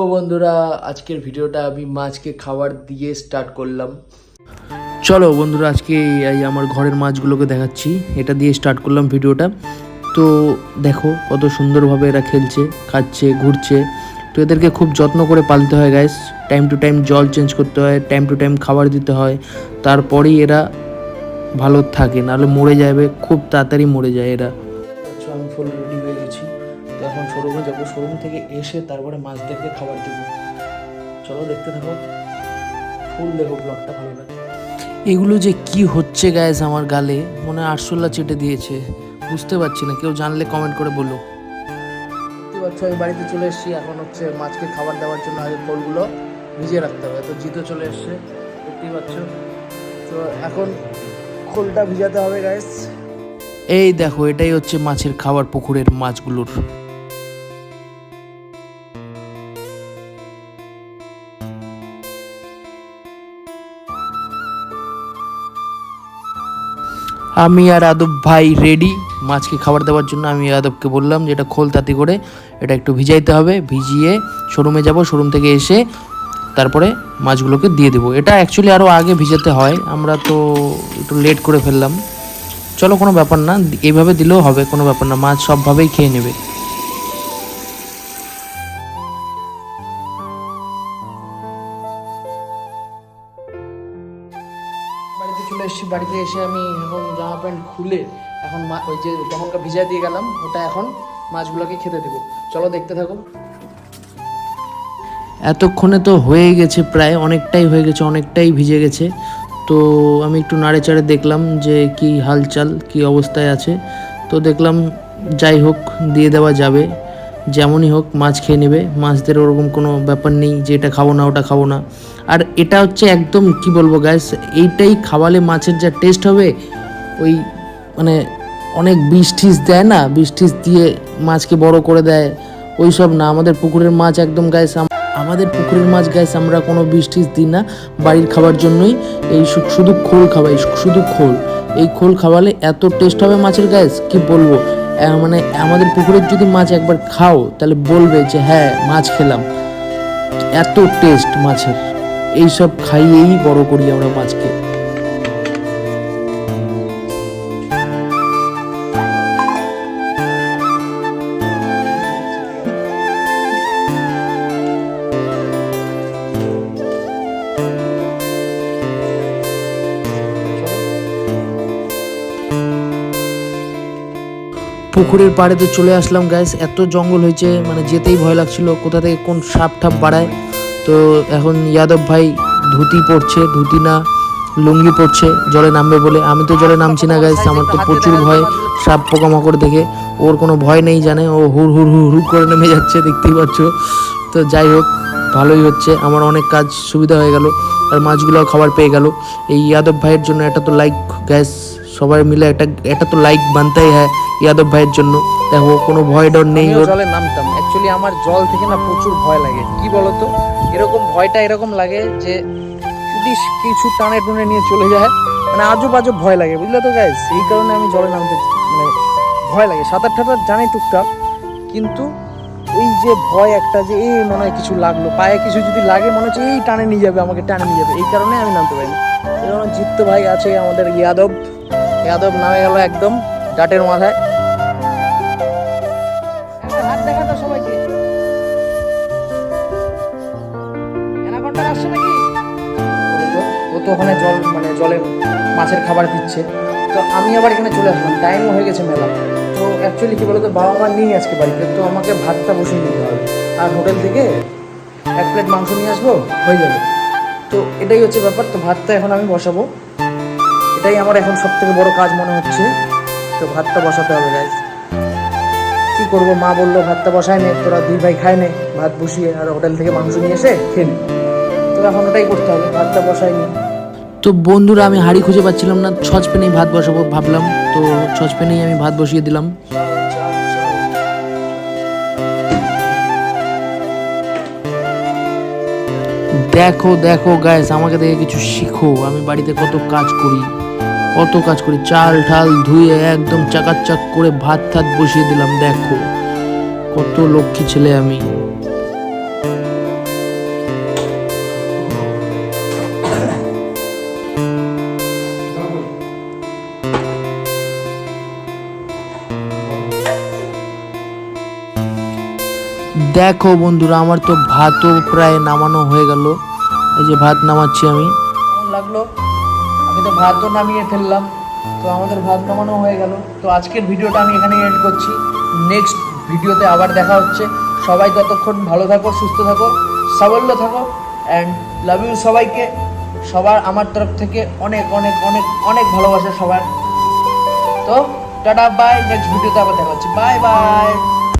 তো বন্ধুরা, আজকের ভিডিওটা আমি মাছকে খাবার দিয়ে স্টার্ট করলাম। চলো বন্ধুরা, আজকে এই আমার ঘরের মাছগুলোকে দেখাচ্ছি, এটা দিয়ে স্টার্ট করলাম ভিডিওটা। তো দেখো কত সুন্দরভাবে এরা খেলছে, খাচ্ছে, ঘুরছে। তো এদেরকে খুব যত্ন করে পালতে হয় গাইস। টাইম টু টাইম জল চেঞ্জ করতে হয়, টাইম টু টাইম খাবার দিতে হয়, তারপরেই এরা ভালো থাকে, নাহলে মরে যাবে, খুব তাড়াতাড়ি মরে যায় এরা। আচ্ছা, আমি ফুল রেডি হয়ে গেছি। তো এখন শোরুমে যাবো, শোরুম থেকে এসে তারপরে মাছদেরকে খাবার দেবো। চলো দেখতে থাকো, ফুল দেখো, ব্লগটা ভালো লাগে। এগুলো যে কি হচ্ছে গাইস, আমার গালে মনে হয় আরশোলা চেটে দিয়েছে, বুঝতে পারছি না, কেউ জানলে কমেন্ট করে বলো। দেখতে পাচ্ছ আমি বাড়িতে চলে এসেছি। এখন হচ্ছে মাছকে খাবার দেওয়ার জন্য আগে খোলগুলো ভিজিয়ে রাখতে হবে। তো জিতো চলে এসছে, দেখতেই পাচ্ছ। তো এখন খোলটা ভিজাতে হবে গাইস। এই দেখো, এটাই হচ্ছে মাছের খাবার, পুকুরের মাছগুলোর। আমি আর আদব ভাই রেডি মাছকে খাবার দেওয়ার জন্য। আমি আদবকে বললাম যে এটা খোল তাতি করে এটা একটু ভিজাইতে হবে, ভিজিয়ে শোরুমে যাব, শোরুম থেকে এসে তারপরে মাছগুলোকে দিয়ে দেবো। এটা অ্যাকচুয়ালি আরও আগে ভিজাতে হয়, আমরা তো একটু লেট করে ফেললাম। চলো, কোনো ব্যাপার না, এইভাবে দিলেও হবে, কোনো ব্যাপার না, মাছ সবভাবেই খেয়ে নেবে। বাড়িতে চলে এসেছি, বাড়িতে এসে আমি এখন জামা প্যান্ট খুলে এখন ওই যে তখনকার ভিজাই দিয়ে গেলাম, ওটা এখন মাছগুলোকে খেতে দেবো। চলো দেখতে থাকো। এতক্ষণে তো হয়ে গেছে, প্রায় অনেকটাই হয়ে গেছে, অনেকটাই ভিজে গেছে। তো আমি একটু নাড়ে চাড়ে দেখলাম যে কি হালচাল, কি অবস্থায় আছে। তো দেখলাম যাই হোক, দিয়ে দেওয়া যাবে, যেমনই হোক মাছ খেয়ে নেবে। মাছদের ওরকম কোনো ব্যাপার নেই যে এটা খাবো না ওটা খাবো না। আর এটা হচ্ছে একদম কি বলবো গাইস, এইটাই খাওয়ালে মাছের যা টেস্ট হবে, ওই মানে অনেক বিষ টিষ দেয় না, বিষ টিষ দিয়ে মাছকে বড় করে দেয়, ওই সব না। আমাদের পুকুরের মাছ একদম গাইস, আমাদের পুকুরের মাছ গাইস আমরা কোনো বিষ টিষ দিই না, বাড়ির খাবার জন্যই। এই শুধু খোল খাওয়াই, শুধু খোল। এই খোল খাওয়ালে এত টেস্ট হবে মাছের গাইস, কি বলবো। মানে আমাদের পুকুরের যদি মাছ একবার খাও তাহলে বলবে যে হ্যাঁ মাছ খেলাম, এত টেস্ট মাছের। এইসব খাইয়েই বড় করি আমরা মাছকে। পুকুরের পাড়ে তো চলে আসলাম গাইস, এত জঙ্গল হয়েছে মানে যেতেই ভয় লাগছিল, কোথা থেকে কোন সাপ ঠাপ বাড়ায়। তো এখন যাদব ভাই ধুতি পড়ছে, ধুতি না লুঙ্গি পড়ছে জলে নামবে বলে। আমি তো জলে নামছি না গাইস, আমার তো প্রচুর ভয় সাপ পোকামাকড় দেখে। ওর কোনো ভয় নেই, জানে ও হুড় হুড় হুড় হুড় করে নেমে যাচ্ছে, দেখতেই পাচ্ছ। তো যাই হোক, ভালোই হচ্ছে, আমার অনেক কাজ সুবিধা হয়ে গেল, আর মাছগুলোও খাবার পেয়ে গেল। এই যাদব ভাইয়ের জন্য একটা তো লাইক গ্যাস, সবাই মিলে একটা তো লাইক বানতেই হয় যাদব ভাইয়ের জন্য। দেখো কোনো ভয় ডর নেই। জলে নামতাম, অ্যাকচুয়ালি আমার জল থেকে না প্রচুর ভয় লাগে, কি বলতো, এরকম ভয়টা এরকম লাগে যে যদি কিছু টানে টুনে নিয়ে চলে যায়, মানে আজব আজব ভয় লাগে, বুঝলে তো গাইস। এই কারণে আমি জলে নামতে মানে ভয় লাগে। সাঁতার টাতার জানি টুকটাক, কিন্তু ওই যে ভয় একটা, যে এই মনে হয় কিছু লাগলো পায়ে, কিছু যদি লাগে মনে হচ্ছে এই টানে নিয়ে যাবে, আমাকে টানে নিয়ে যাবে, এই কারণে আমি নামতে পারি না। যেমন জিত্ত ভাই আছে আমাদের, যাদব নামে গেল একদম ডাটের মাথায়। হাত দেখাতো সবাইকে, অ্যানাকন্ডা আসছে নাকি? ও তো ওখানে জল মানে জলে মাছের খাবার দিচ্ছে। তো আমি আবার এখানে চলে আসলাম, টাইমও হয়ে গেছে মেলা। তো অ্যাকচুয়ালি কী বলতো, বাবা মা নেই আজকে বাড়িতে, তো আমাকে ভাতটা বসিয়ে নিতে হবে, আর হোটেল থেকে 1 প্লেট মাংস নিয়ে আসবো, হয়ে যাবে। তো এটাই হচ্ছে ব্যাপার। তো ভাতটা এখন আমি বসাবো, এটাই আমার এখন সব থেকে বড় কাজ মনে হচ্ছে। তো ভাতটা বসাতে হবে গাইস, কি করবো, মা বললো ভাতটা বসায় নে, তোরা 2 ভাই খায় নে ভাত বসিয়ে, আর হোটেল থেকে মাংস নিয়ে এসে খেয়ে নে। তো এখন ওটাই করতে হবে, ভাতটা বসাই নি। তো বন্ধুরা, আমি হাঁড়ি খুঁজে পাচ্ছিলাম না, সসপ্যানেই ভাত বসাবো ভাবলাম, তো সসপ্যানেই আমি ভাত বসিয়ে দিলাম। দেখো দেখো গাইস, আমাকে দেখে কিছু শিখো, আমি বাড়িতে কত কাজ করি, চাল ঠাল ধুয়ে একদম চাকাচাক করে ভাত ঠাত বসিয়ে দিলাম। দেখো কত লক্ষ্মী ছেলে আমি। দেখো বন্ধুরা, আমার তো ভাতও প্রায় নামানো হয়ে গেল। এই যে ভাত নামাচ্ছি আমি। কেমন লাগলো? আমি তো ভাতও নামিয়ে ফেললাম। তো আমাদের ভাত নামানো হয়ে গেল। তো আজকের ভিডিওটা আমি এখানেই এন্ড করছি। নেক্সট ভিডিওতে আবার দেখা হচ্ছে। সবাই ততক্ষণ ভালো থাকো, সুস্থ থাকো, সাবল্য থাকো, অ্যান্ড লাভ ইউ সবাইকে। সবার আমার তরফ থেকে অনেক অনেক অনেক অনেক ভালোবাসা সবার। তো টাটা, বাই। নেক্সট ভিডিওতে আবার দেখা হচ্ছে। Bye bye.